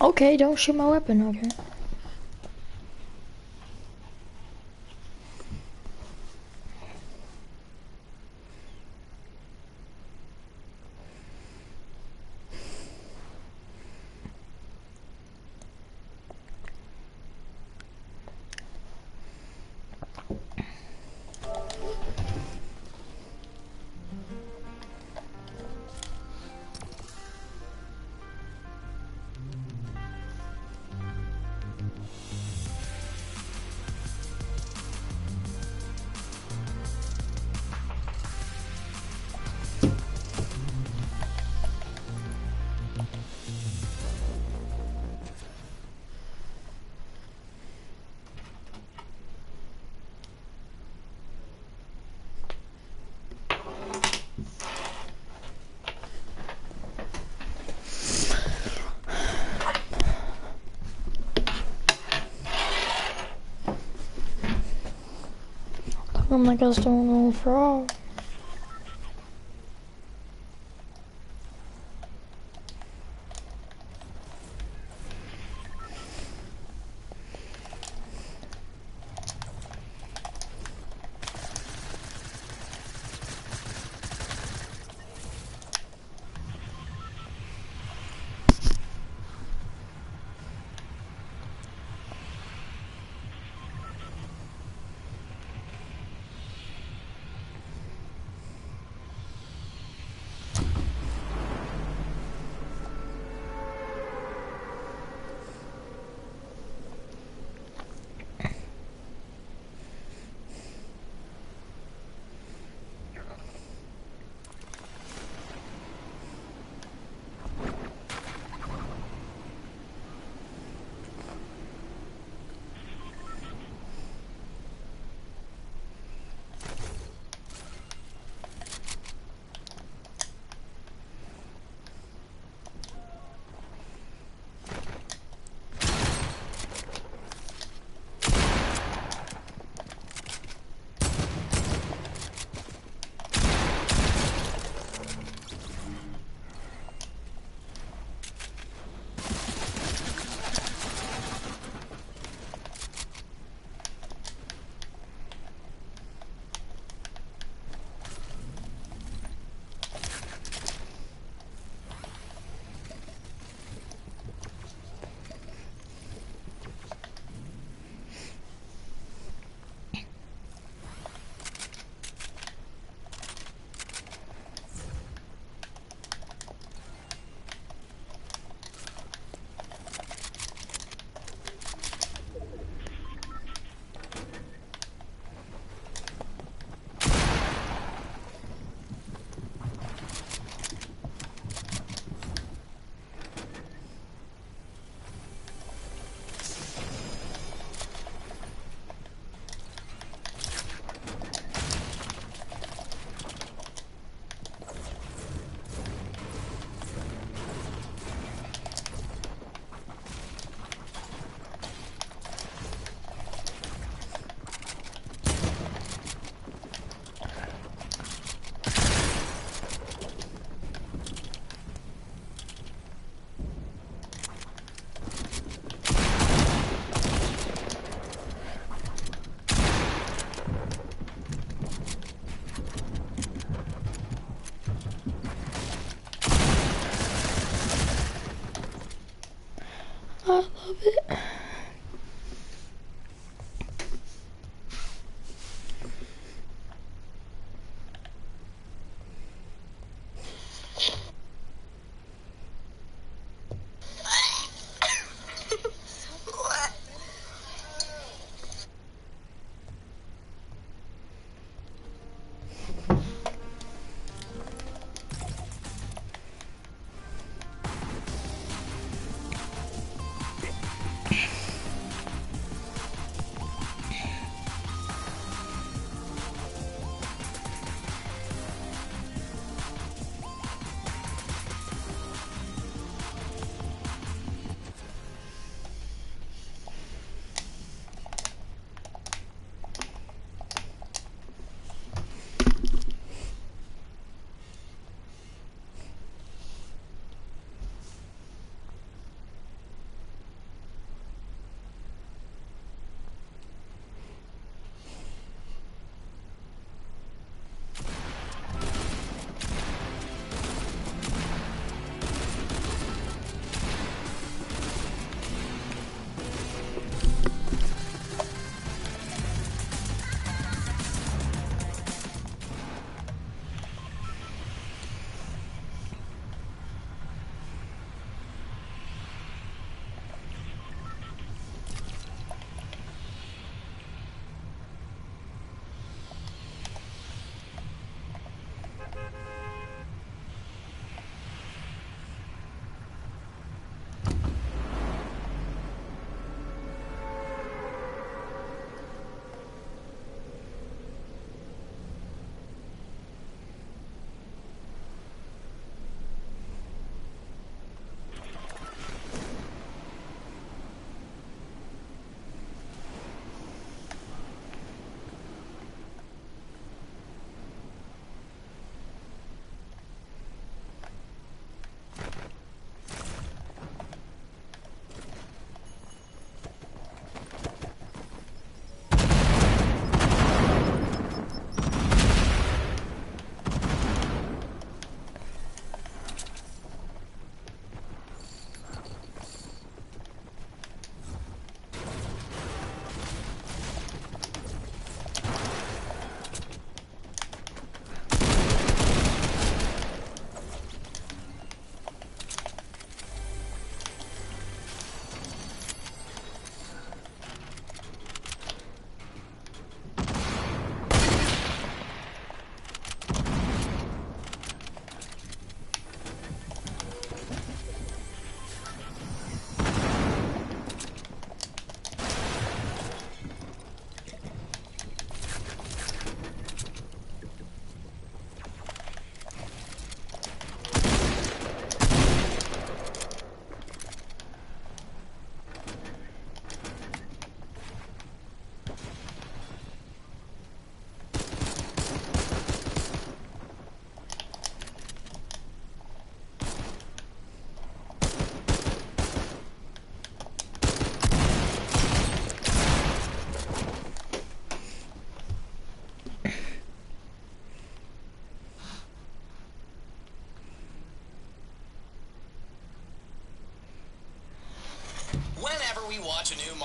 Okay, don't shoot my weapon, okay? I'm like I still know frog. I love it.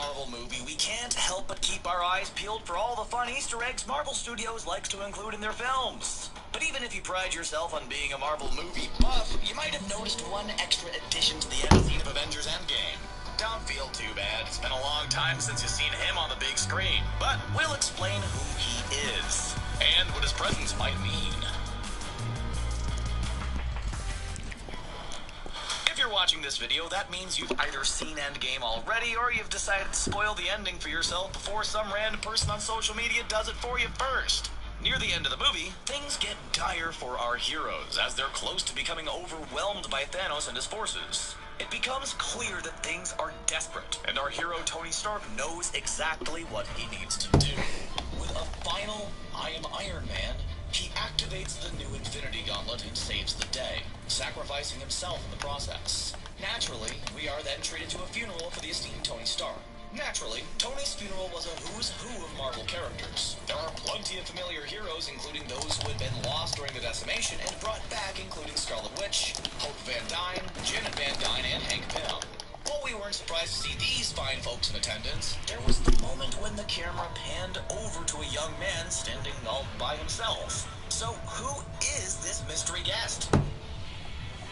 Marvel movie, we can't help but keep our eyes peeled for all the fun Easter eggs Marvel Studios likes to include in their films. But even if you pride yourself on being a Marvel movie buff, you might have noticed one extra addition to the end scene of Avengers Endgame. Don't feel too bad. It's been a long time since you've seen him on the big screen. But we'll explain who he is and what his presence might mean. If you're watching this video, that means you've either seen Endgame already or you've decided to spoil the ending for yourself before some random person on social media does it for you first. Near the end of the movie, things get dire for our heroes as they're close to becoming overwhelmed by Thanos and his forces. It becomes clear that things are desperate, and our hero Tony Stark knows exactly what he needs to do. With a final "I am Iron Man," he activates the new Infinity Gauntlet and saves the day, sacrificing himself in the process. Naturally, we are then treated to a funeral for the esteemed Tony Stark. Naturally, Tony's funeral was a who's who of Marvel characters. There are plenty of familiar heroes, including those who had been lost during the decimation and brought back, including Scarlet Witch, Hope Van Dyne, Janet Van Dyne, and Hank Pym. While we weren't surprised to see these fine folks in attendance, there was the moment when the camera panned over to a young man standing all by himself. So, who is this mystery guest?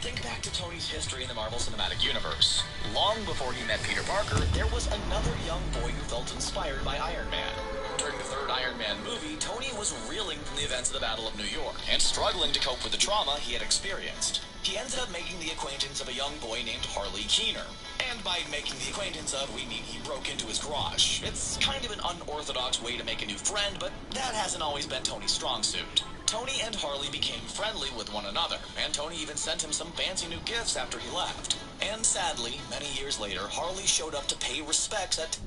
Think back to Tony's history in the Marvel Cinematic Universe. Long before he met Peter Parker, there was another young boy who felt inspired by Iron Man. During the third Iron Man movie, Tony was reeling from the events of the Battle of New York and struggling to cope with the trauma he had experienced. He ended up making the acquaintance of a young boy named Harley Keener. And by making the acquaintance of, we mean he broke into his garage. It's kind of an unorthodox way to make a new friend, but that hasn't always been Tony's strong suit. Tony and Harley became friendly with one another, and Tony even sent him some fancy new gifts after he left. And sadly, many years later, Harley showed up to pay respects at...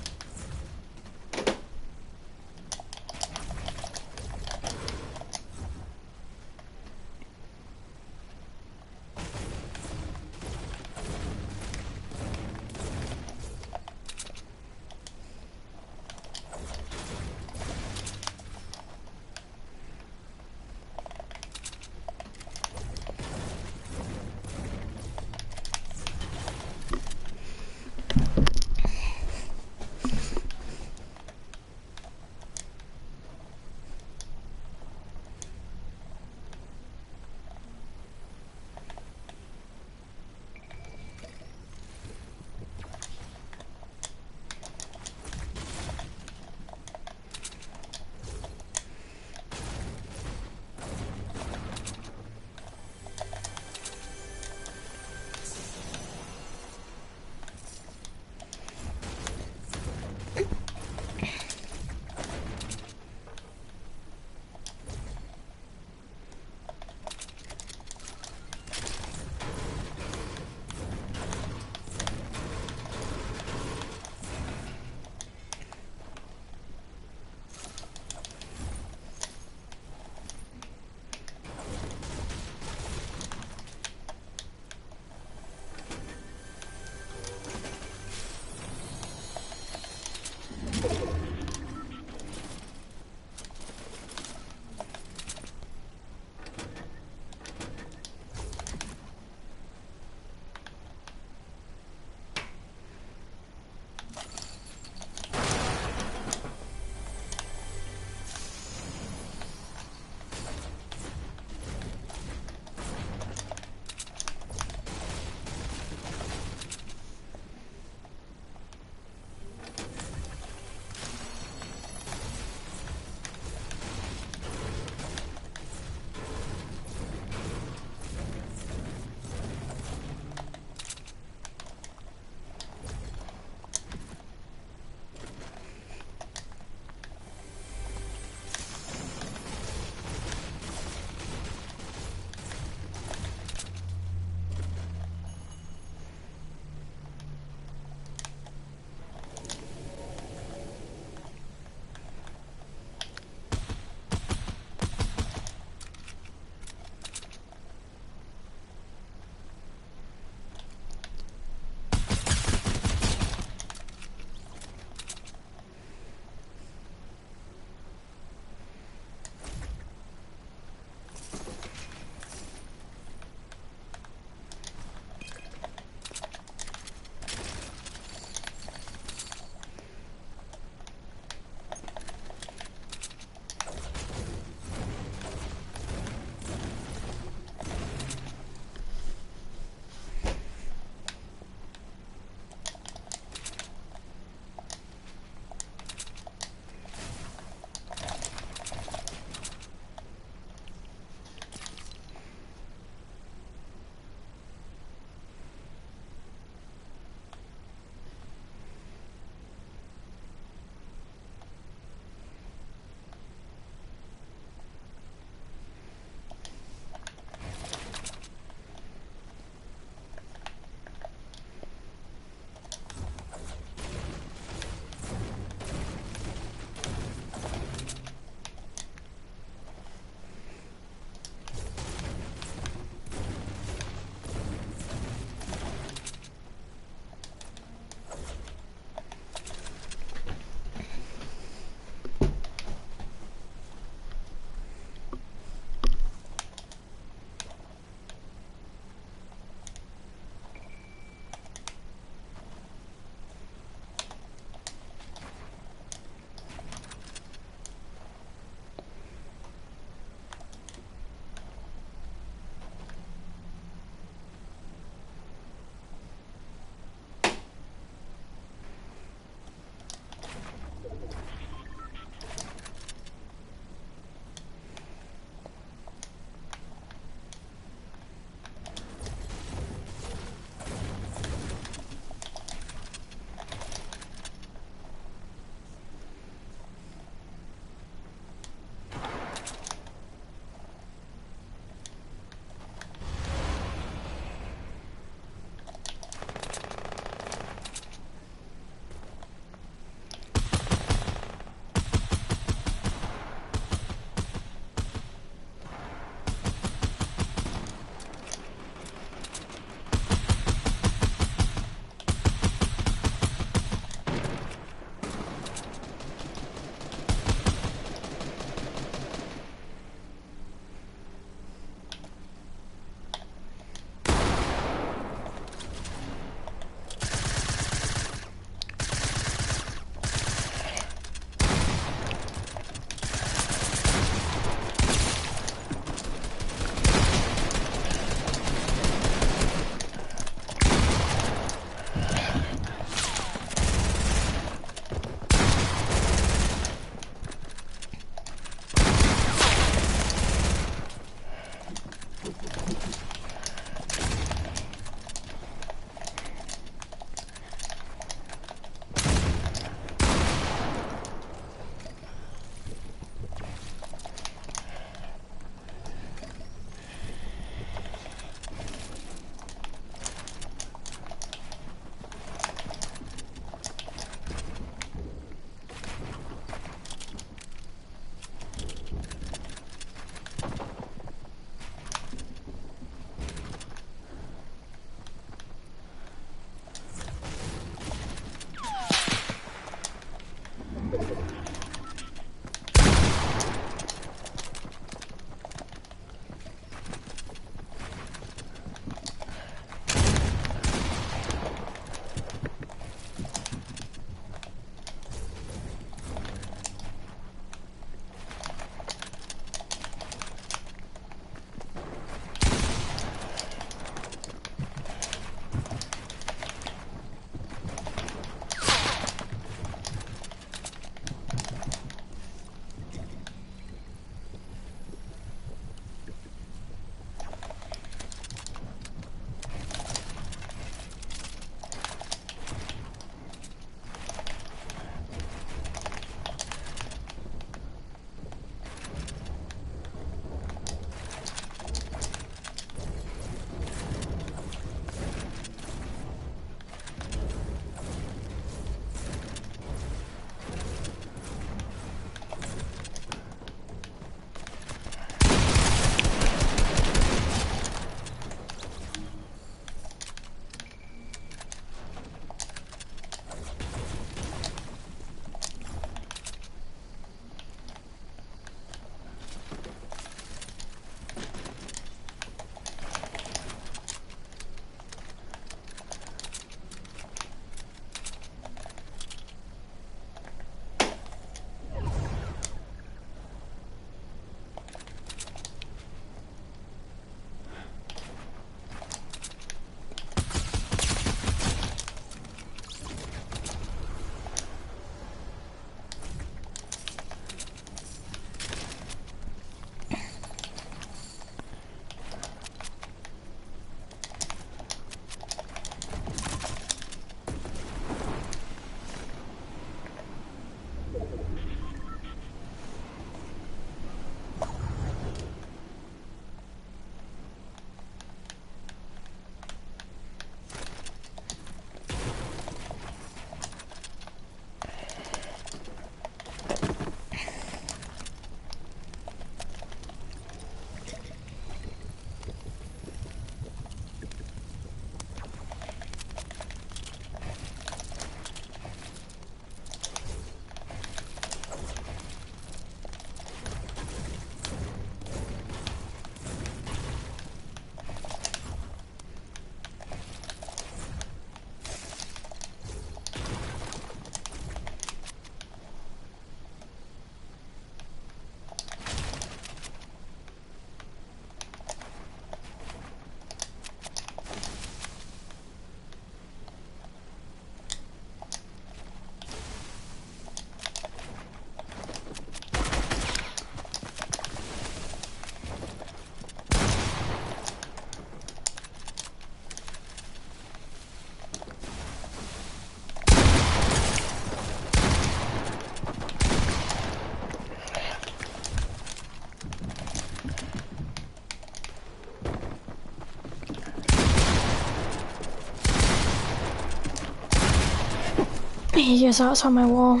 He's just outside my wall.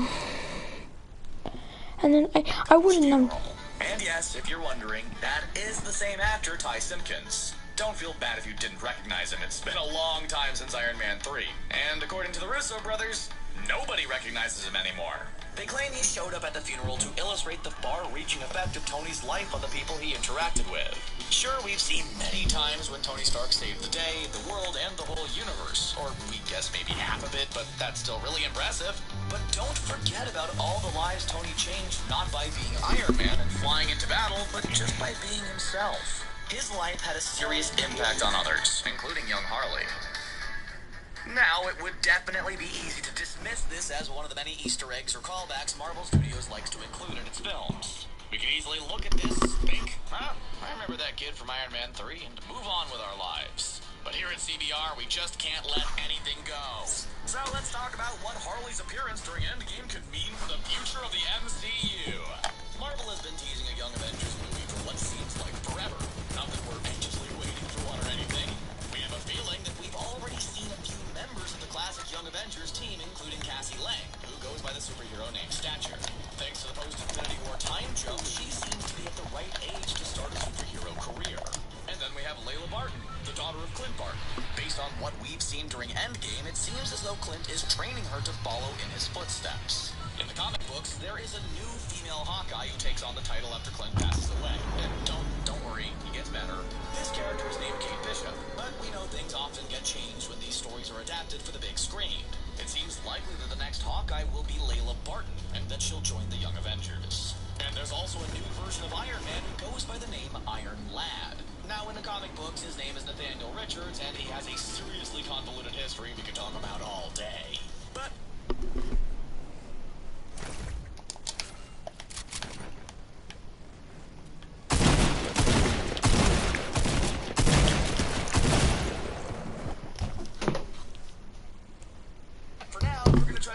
And then I wouldn't have... And yes, if you're wondering, that is the same actor, Ty Simpkins. Don't feel bad if you didn't recognize him. It's been a long time since Iron Man 3. And according to the Russo brothers, nobody recognizes him anymore. They claim he showed up at the funeral to illustrate the far-reaching effect of Tony's life on the people he interacted with. Sure, we've seen many times when Tony Stark saved the day, the world, and the whole universe. Or we guess maybe half of it, but that's still really impressive. But don't forget about all the lives Tony changed, not by being Iron Man and flying into battle, but just by being himself. His life had a serious impact on others, including young Harley. Now, it would definitely be easy to dismiss this as one of the many Easter eggs or callbacks Marvel Studios likes to include in its films. We could easily look at this, think, huh, I remember that kid from Iron Man 3, and move on with our lives. But here at CBR, we just can't let anything go. So let's talk about what Harley's appearance during Endgame could mean for the future of the MCU. Marvel has been teasing a Young Avengers movie for what seems like forever. Not that we're anxiously waiting for one or anything. We have a feeling that we've already seen a few members of the classic Young Avengers team, including Cassie Lang, who goes by the superhero name Stature. Thanks to the post-Infinity War time jump, she seems to be at the right age to start a superhero career. And then we have Layla Barton, the daughter of Clint Barton. Based on what we've seen during Endgame, it seems as though Clint is training her to follow in his footsteps. In the comic books, there is a new female Hawkeye who takes on the title after Clint passes away. And don't worry, he gets better. This character is named Kate Bishop, but we know things often get changed when these stories are adapted for the big screen. It seems likely that the next Hawkeye will be Layla Barton, and that she'll join the Young Avengers. And there's also a new version of Iron Man who goes by the name Iron Lad. Now, in the comic books, his name is Nathaniel Richards, and he has a seriously convoluted history we could talk about all day. But...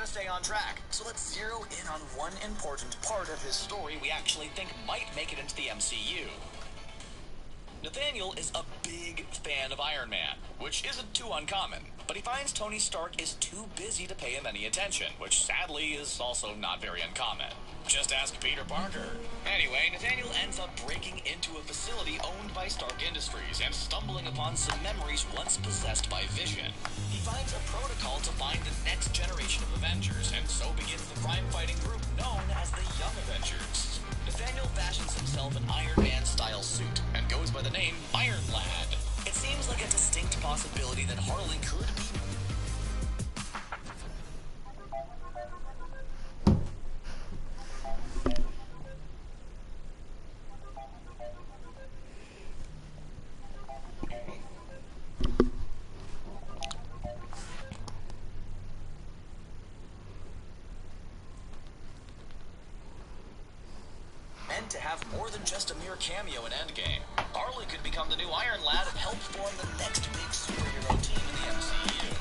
stay on track. So let's zero in on one important part of his story we actually think might make it into the MCU. Nathaniel is a big fan of Iron Man, which isn't too uncommon, but he finds Tony Stark is too busy to pay him any attention, which sadly is also not very uncommon. Just ask Peter Parker. Anyway, Nathaniel ends up breaking into a facility owned by Stark Industries and stumbling upon some memories once possessed by Vision. He finds a protocol to find the next generation of Avengers, and so begins the crime-fighting group known as the Young Avengers. Nathaniel fashions himself an Iron Man-style suit and goes by the name Iron Lad. It seems like a distinct possibility that Harley could be... meant to have more than just a mere cameo in Endgame. Harley could become the new Iron Lad and help form the next big superhero team in the MCU.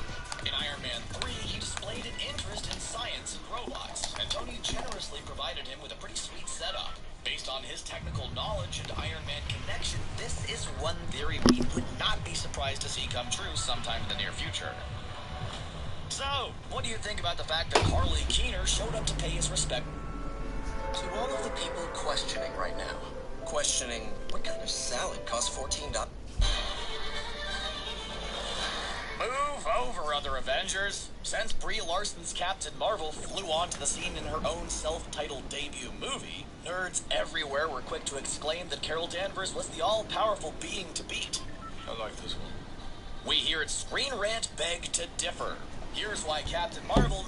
In Iron Man 3, he displayed an interest in science and robots, and Tony generously provided him with a pretty sweet setup. Based on his technical knowledge and Iron Man connection, this is one theory we would not be surprised to see come true sometime in the near future. So, what do you think about the fact that Harley Keener showed up to pay his respect to all of the people questioning right now? Questioning what kind of salad costs $14? Move over, other Avengers. Since Brie Larson's Captain Marvel flew onto the scene in her own self-titled debut movie, nerds everywhere were quick to exclaim that Carol Danvers was the all-powerful being to beat. I like this one. We here at Screen Rant beg to differ. Here's why Captain Marvel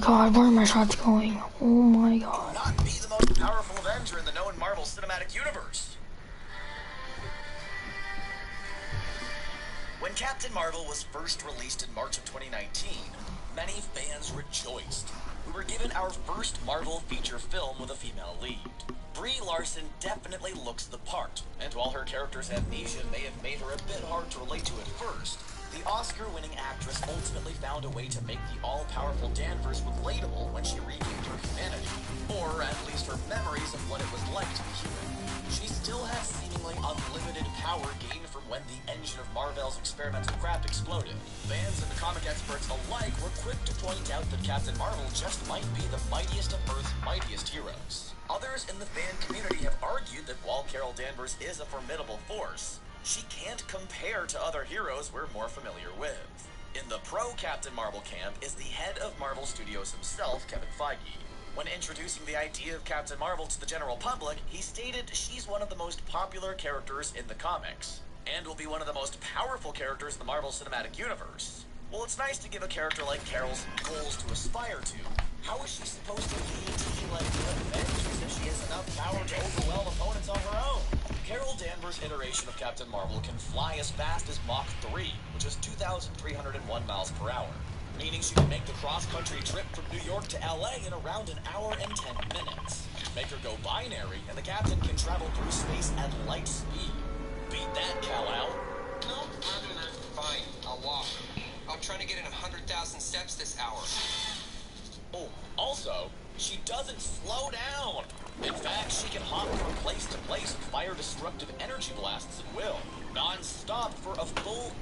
god, where are my shots going? Oh my god. Not be the most powerful Avenger in the known Marvel Cinematic Universe. When Captain Marvel was first released in March of 2019, many fans rejoiced. We were given our first Marvel feature film with a female lead. Brie Larson definitely looks the part, and while her character's amnesia may have made her a bit hard to relate to at first, the Oscar-winning actress ultimately found a way to make the all-powerful Danvers relatable when she regained her humanity, or at least her memories of what it was like to be human. She still has seemingly unlimited power gained from when the engine of Marvel's experimental craft exploded. Fans and comic experts alike were quick to point out that Captain Marvel just might be the mightiest of Earth's mightiest heroes. Others in the fan community have argued that while Carol Danvers is a formidable force, she can't compare to other heroes we're more familiar with. In the pro-Captain Marvel camp is the head of Marvel Studios himself, Kevin Feige. When introducing the idea of Captain Marvel to the general public, he stated she's one of the most popular characters in the comics, and will be one of the most powerful characters in the Marvel Cinematic Universe. Well, it's nice to give a character like Carol some goals to aspire to. How is she supposed to lead a team like the Avengers if she has enough power to overwhelm opponents on her own? Carol Danvers' iteration of Captain Marvel can fly as fast as Mach 3, which is 2,301 miles per hour, meaning she can make the cross-country trip from New York to LA in around an hour and 10 minutes. Make her go binary, and the captain can travel through space at light speed. Beat that, Kal-El. No, rather than fine, I'll walk. I'm trying to get in 100,000 steps this hour. Oh, also, she doesn't slow down. In fact, she can hop from place to place and fire destructive energy blasts at will, non-stop for a full...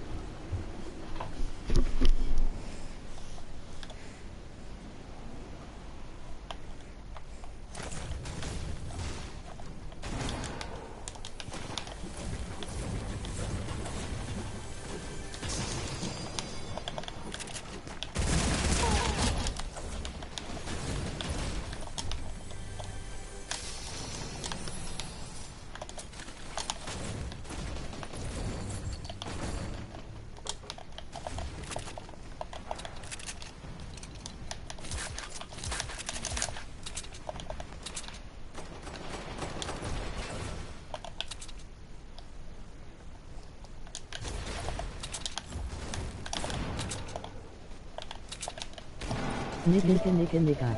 Nigga.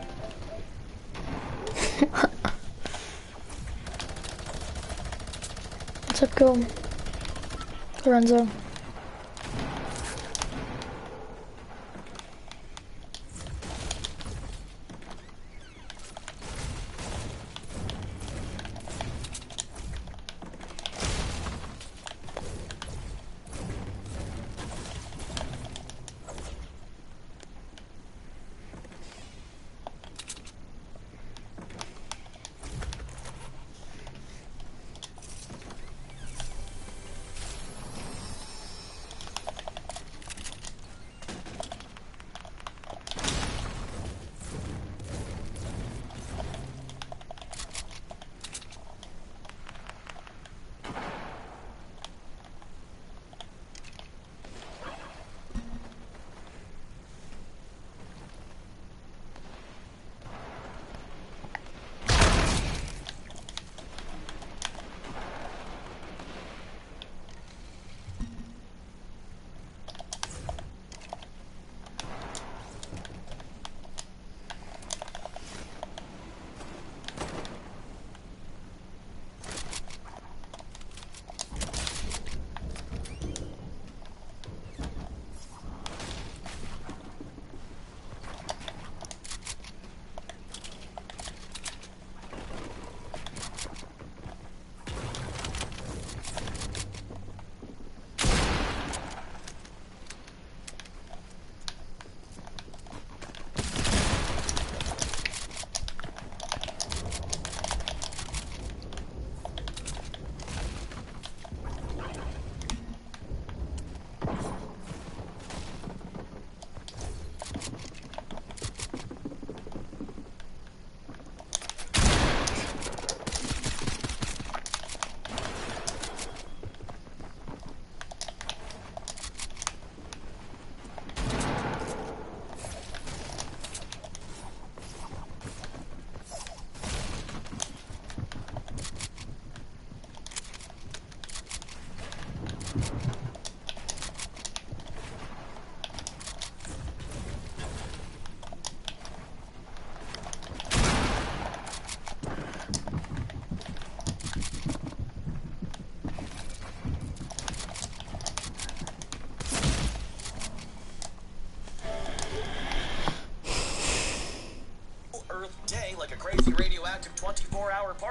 What's up, go? Lorenzo.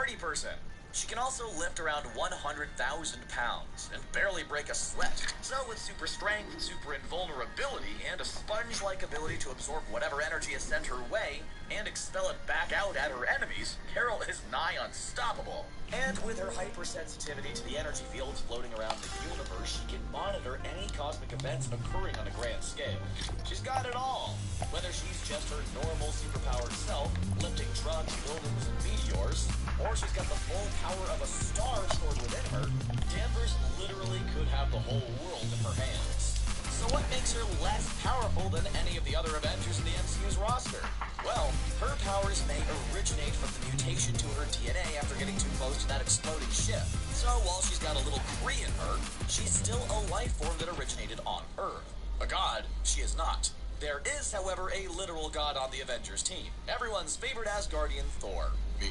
hardy person. She can also lift around 100,000 pounds and barely break a sweat. So with super strength, super invulnerability, and a sponge-like ability to absorb whatever energy is sent her way and expel it back out at her enemies, Carol is nigh unstoppable. And with her hypersensitivity to the energy fields floating around the universe, she can monitor any cosmic events occurring on a grand scale. She's got it all. Whether she's just her normal superpowered self, lifting trucks, buildings, and meteors, or she's got the full power of a star stored within her, Danvers literally could have the whole world in her hands. So what makes her less powerful than any of the other Avengers in the MCU's roster? Well, her powers may originate from the mutation to her DNA after getting too close to that exploding ship. So while she's got a little Kree in her, she's still a life form that originated on Earth. A god, she is not. There is, however, a literal god on the Avengers team. Everyone's favorite Asgardian, Thor. Me.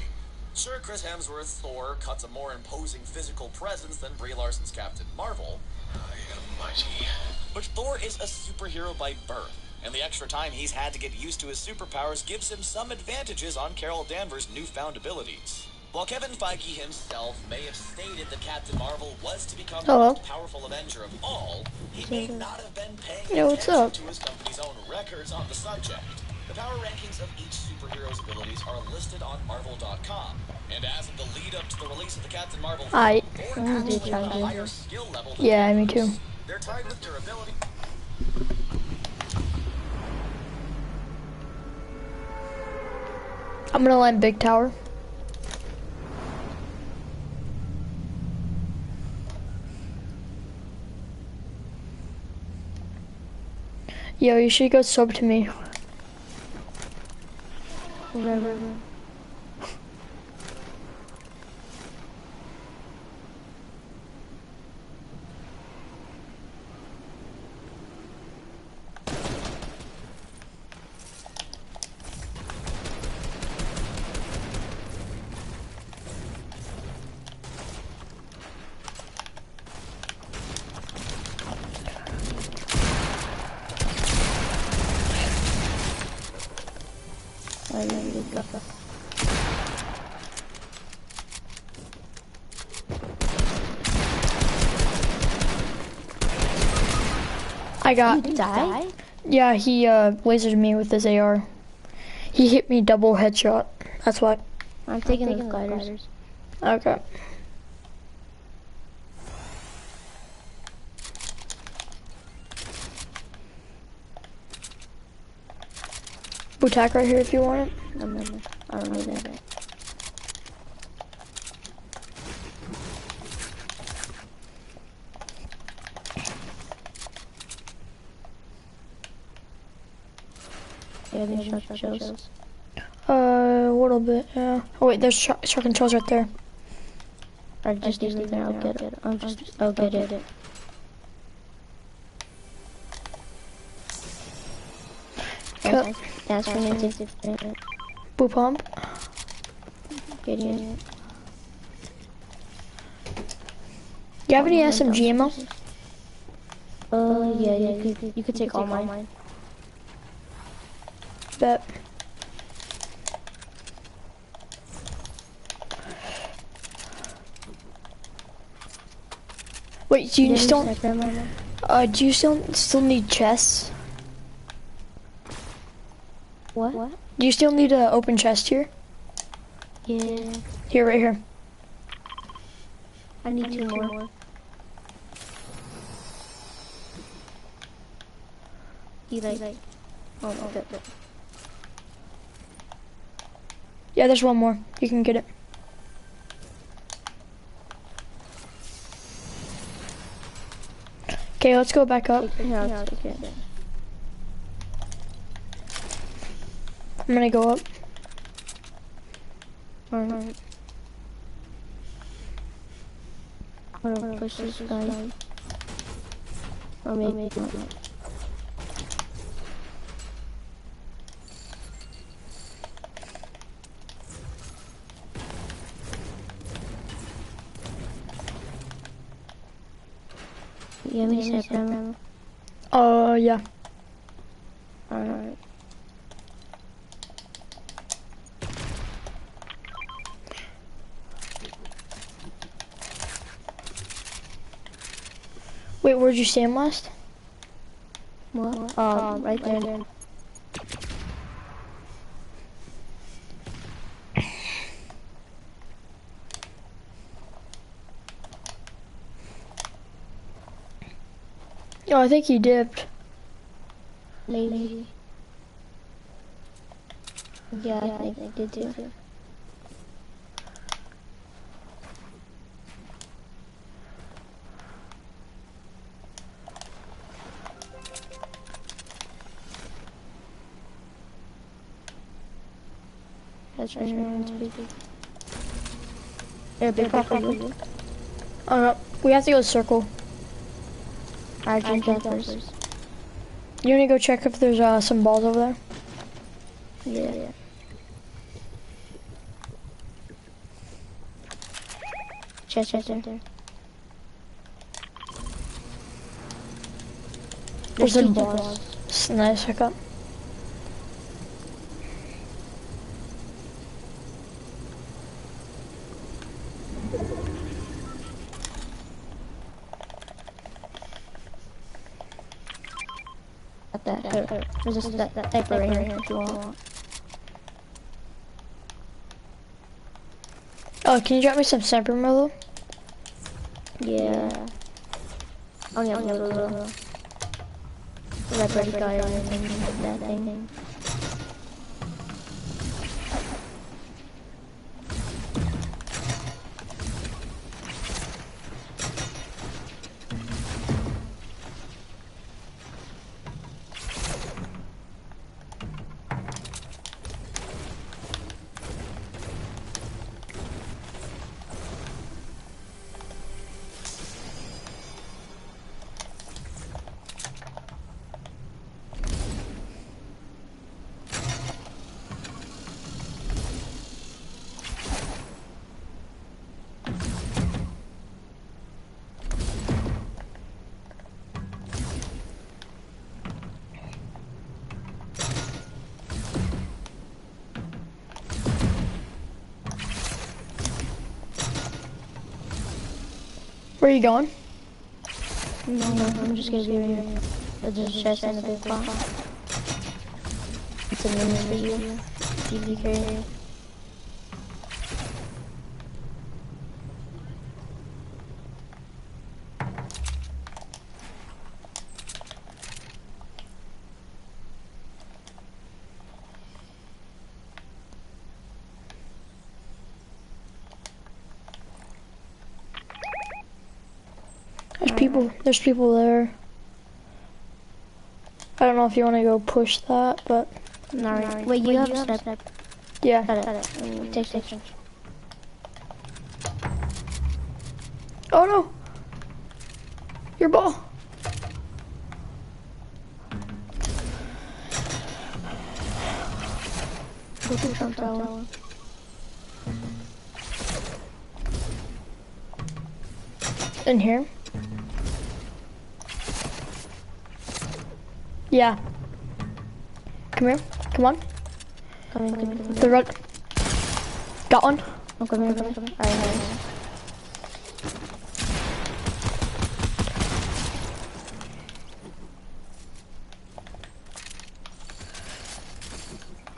Sure, Chris Hemsworth's Thor cuts a more imposing physical presence than Brie Larson's Captain Marvel. I am mighty. But Thor is a superhero by birth, and the extra time he's had to get used to his superpowers gives him some advantages on Carol Danvers' newfound abilities. While Kevin Feige himself may have stated that Captain Marvel was to become the most powerful Avenger of all, he may not have been paying attention to his company's own records on the subject. The power rankings of each superhero's abilities are listed on Marvel.com, and as of the lead-up to the release of the Captain Marvel film, Thor actually had a higher skill level than yeah, me too. They're tied with durability. I'm gonna land big tower. Yo, you should go sub to me. Whatever. I got. You died? Yeah, he lasered me with his AR. He hit me double headshot. That's why. I'm taking the gliders. Okay. Attack right here if you want it. No. I don't need that. Yeah, these shotgun shells. A little bit, yeah. Oh wait, there's shotgun shells right there. I just leave it there, I'll get it. I'll get it. Cut. That's for me. Boo pump. Getting it. Do you have any SMG ammo? Yeah, you could take all mine. Bet. Wait, do you still? Do you still need chests? What? Do you still need an open chest here? Yeah. Here, right here. I need two more. You like? Oh, okay. Yeah, there's one more. You can get it. Okay, let's go back up. Yeah, take it. I'm gonna go up. Alright. I'm gonna push this guy. Or maybe not. You have any sniper ammo? Yeah. Alright. Wait, where'd you see him last? What? Right there. Oh, I think he dipped. Maybe. Yeah, I think I did too. That's right. There, big pop for you. We have to go circle. I drink that first. You wanna go check if there's some balls over there? Yeah. Chest right there. There's some two balls. Nice pickup. There's just that diaper right here if you want. Oh, can you drop me some sniper ammo? Yeah. I only have a little. I've already got everything, that thing. Where are you going? No, I'm just gonna be right here. There's a chest in the big pot. It's a minute for you. Easy carry. There's people there. I don't know if you want to go push that, but... Alright. Wait, you have a step. Yeah. Got it. Take section. Oh no! Your ball! Go to Trump Tower. In here? Yeah. Come here. Come on. Come in. The red. Got one. Oh, come here.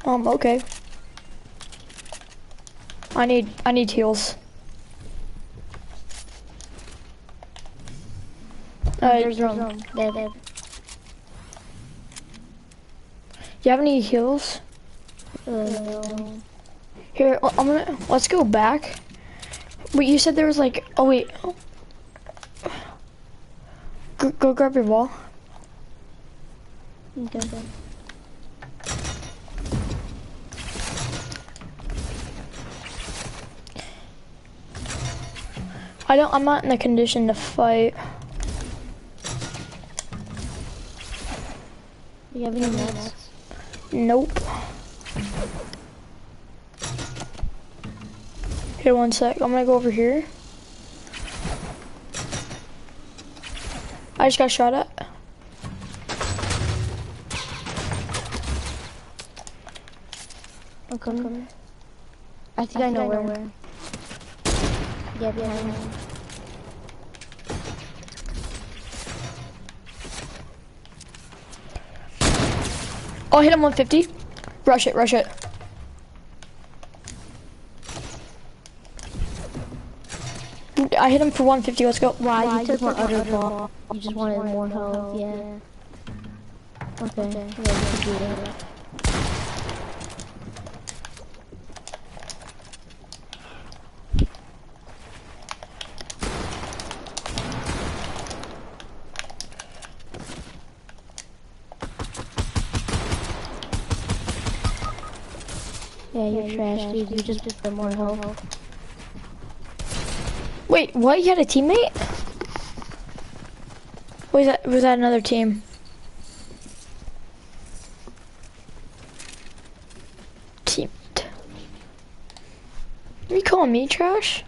Alright. Okay. I need heals. There's room. There. You have any heals? No. Here, let's go back. Wait, you said there was like, oh wait. Go grab your ball. Okay. I'm not in the condition to fight. Do you have any meds? Nope. Here, one sec. I'm gonna go over here. I just got shot at. I'm coming. I think I know where. Yeah, behind me. I'll hit him 150. Rush it, rush it. I hit him for 150, let's go. Wow, you took my other ball. You just wanted more health, yeah. Okay, yeah, you can do that. Yeah, you're trash, dude. You just did more health. Wait, what? You had a teammate? Was that another team? Team. Are you calling me trash?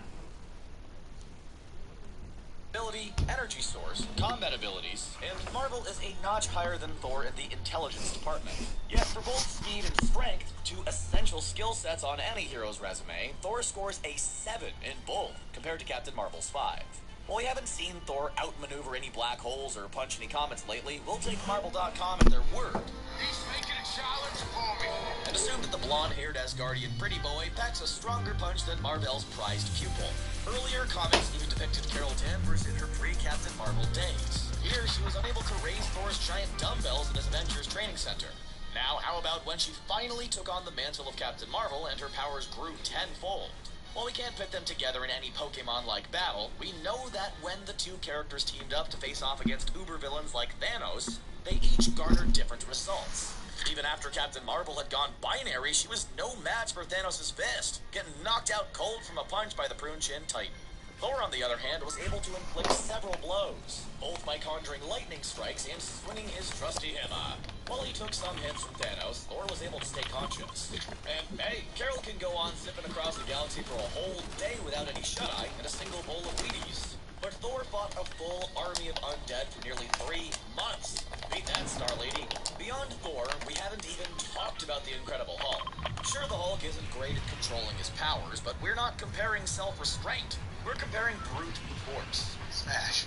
Ability, energy source, combat abilities, and Marvel is a notch higher than Thor in the intelligence department. Yet for both speed and strength, two essential skill sets on any hero's resume, Thor scores a 7 in both, compared to Captain Marvel's 5. While we haven't seen Thor outmaneuver any black holes or punch any comets lately, we'll take Marvel.com at their word. He's making a challenge for me. And assume that the blonde-haired Asgardian pretty boy packs a stronger punch than Marvel's prized pupil. Earlier comics even depicted Carol Danvers in her pre-Captain Marvel days. Here, she was unable to raise Thor's giant dumbbells in his Avengers training center. Now, how about when she finally took on the mantle of Captain Marvel and her powers grew tenfold? While we can't pit them together in any Pokemon-like battle, we know that when the two characters teamed up to face off against uber villains like Thanos, they each garnered different results. Even after Captain Marvel had gone binary, she was no match for Thanos' fist, getting knocked out cold from a punch by the prune-chin Titan. Thor, on the other hand, was able to inflict several blows, both by conjuring lightning strikes and swinging his trusty hammer. While he took some hits from Thanos, Thor was able to stay conscious. And hey, Carol can go on zipping across the galaxy for a whole day without any shut-eye and a single bowl of Wheaties. But Thor fought a full army of undead for nearly 3 months. Beat that, Star Lady. Beyond Thor, we haven't even talked about the Incredible Hulk. Sure, the Hulk isn't great at controlling his powers, but we're not comparing self-restraint. We're comparing brute force. Smash.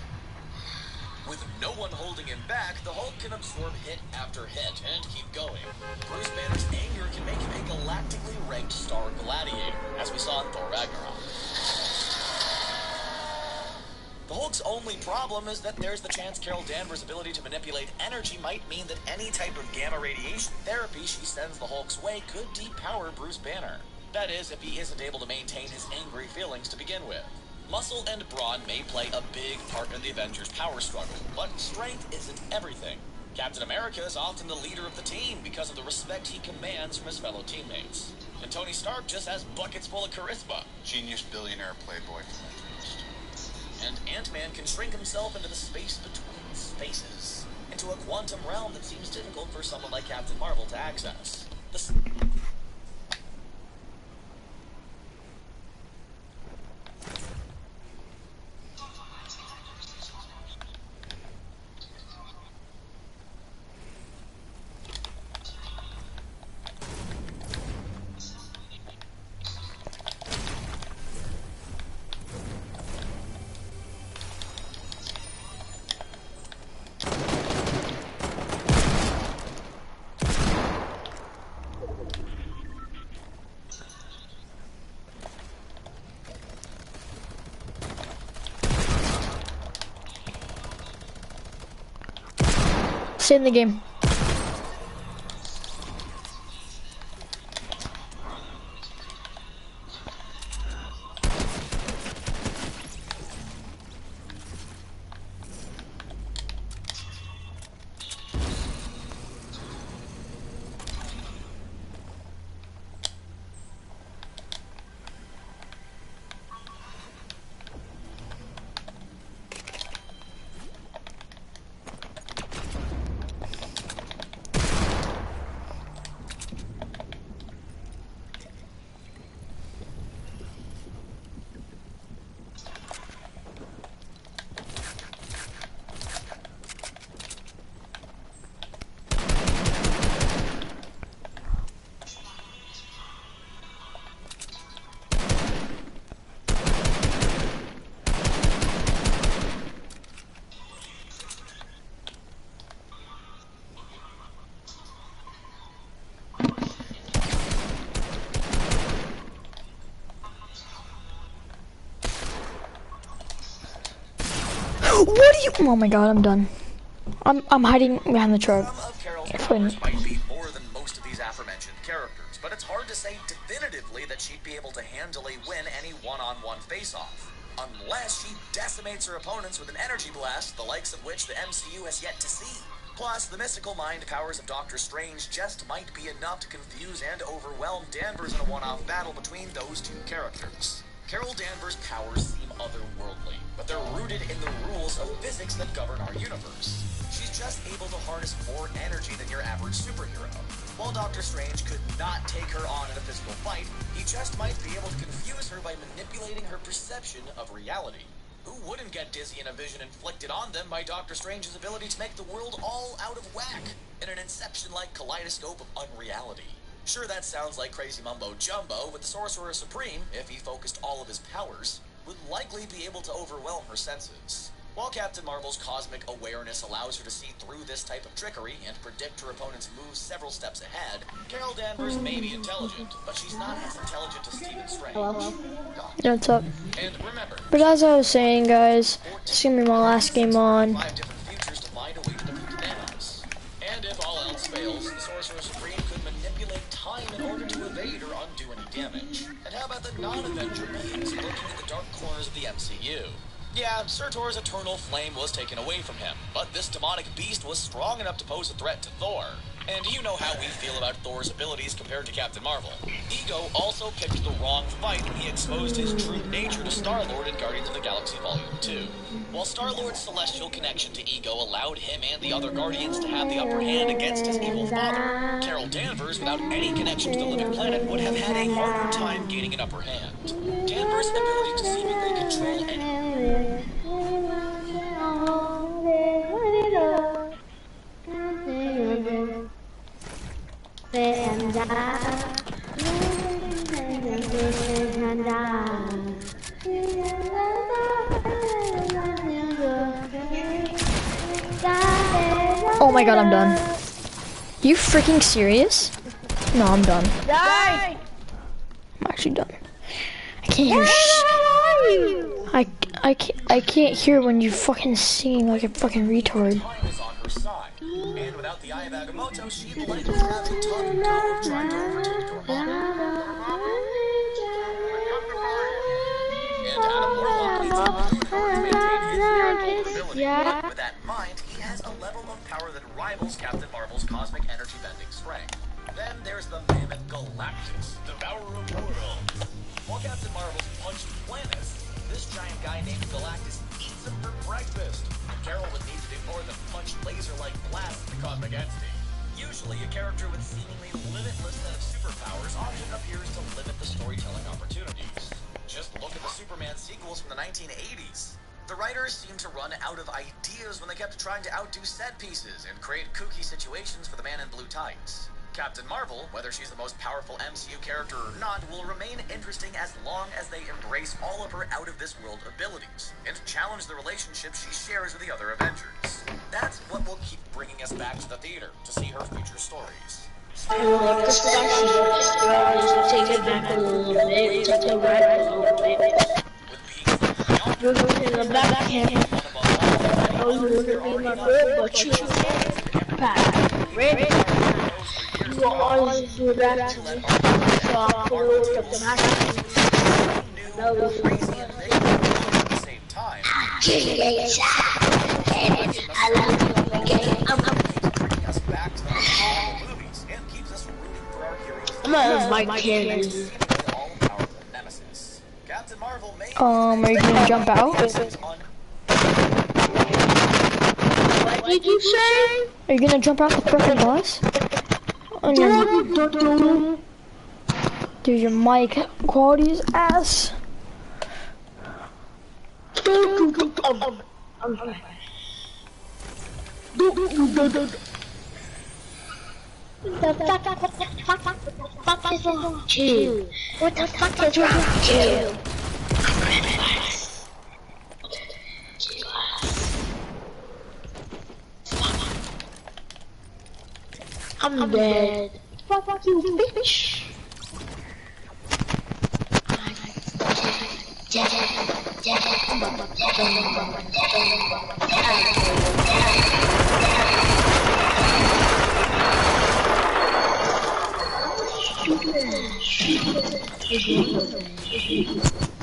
With no one holding him back, the Hulk can absorb hit after hit and keep going. Bruce Banner's anger can make him a galactically ranked star gladiator, as we saw in Thor Ragnarok. The Hulk's only problem is that there's the chance Carol Danvers' ability to manipulate energy might mean that any type of gamma radiation therapy she sends the Hulk's way could depower Bruce Banner. That is, if he isn't able to maintain his angry feelings to begin with. Muscle and brawn may play a big part in the Avengers' power struggle, but strength isn't everything. Captain America is often the leader of the team because of the respect he commands from his fellow teammates. And Tony Stark just has buckets full of charisma. Genius billionaire playboy from the coast. And Ant-Man can shrink himself into the space between spaces, into a quantum realm that seems difficult for someone like Captain Marvel to access. Stay in the game. What are you? Oh my god, I'm done. I'm hiding behind the truck. Some of Carol's powers might be more than most of these aforementioned characters, but it's hard to say definitively that she'd be able to handily win any one-on-one face-off. Unless she decimates her opponents with an energy blast, the likes of which the MCU has yet to see. Plus, the mystical mind powers of Doctor Strange just might be enough to confuse and overwhelm Danvers in a one-off battle between those two characters. Carol Danvers' powers seem otherworldly, but they're rooted in the rules of physics that govern our universe. She's just able to harness more energy than your average superhero. While Doctor Strange could not take her on in a physical fight, he just might be able to confuse her by manipulating her perception of reality. Who wouldn't get dizzy in a vision inflicted on them by Doctor Strange's ability to make the world all out of whack in an Inception-like kaleidoscope of unreality? Sure, that sounds like crazy mumbo-jumbo, but the Sorcerer Supreme, if he focused all of his powers, would likely be able to overwhelm her senses. While Captain Marvel's cosmic awareness allows her to see through this type of trickery and predict her opponent's moves several steps ahead, Carol Danvers may be intelligent, but she's not as intelligent as Stephen Strange. Yeah, what's up? And remember, But as I was saying, guys, this is gonna be my last game on. 5 different futures to find a way to defeat Thanos. And if all else fails, the Sorcerer Supreme could manipulate time in order to evade or undo any damage. And how about the non-Avenger beings lurking in the dark corners of the MCU? Yeah, Surtur's eternal flame was taken away from him, but this demonic beast was strong enough to pose a threat to Thor. And you know how we feel about Thor's abilities compared to Captain Marvel. Ego also picked the wrong fight when he exposed his true nature to Star-Lord in Guardians of the Galaxy Volume 2. While Star-Lord's celestial connection to Ego allowed him and the other Guardians to have the upper hand against his evil father, Carol Danvers, without any connection to the living planet, would have had a harder time gaining an upper hand. Danvers' ability to seemingly control any... Oh my god, I'm done. You freaking serious? No, I'm done. Die! I'm actually done. I can't hear I can't hear when you fucking singing like a fucking retard. Time is on her side, and without the Eye of Agamotto, she'd likely have a tough go of trying to overtake Dormammu. And Adam Warlock needs a good to maintain his narrative capability. With that in mind, he has a level of power that rivals Captain Marvel's cosmic energy bending strength. Then there's the mammoth Galactus, devourer of worlds. While Captain Marvel's punched planets, this giant guy named Galactus eats them for breakfast. And Carol would need to do more than punch laser-like blasts at the cosmic entity. Usually, a character with seemingly limitless set of superpowers often appears to limit the storytelling opportunities. Just look at the Superman sequels from the 1980s. The writers seemed to run out of ideas when they kept trying to outdo set pieces and create kooky situations for the man in blue tights. Captain Marvel, whether she's the most powerful MCU character or not, will remain interesting as long as they embrace all of her out-of-this-world abilities and challenge the relationship she shares with the other Avengers. That's what will keep bringing us back to the theater to see her future stories. Take it back a little bit, take it back a little bit. You're looking in the back camp. I was looking in my bed, but you back. Ready? You will always do that to me. So I'll pull it up the back. No, At the same time, I love the game. bringing us back to the original movies and keeps us rooting for our heroes. I'm gonna my cannon. All-powerful nemesis. Captain Marvel may Are you gonna jump out? What did you say? Are you gonna jump out the front bus? Oh, no. Dude, your mic quality is ass. Chill. What the fuck is wrong with you? I'm dead. Fuck you, bitch. Stupid.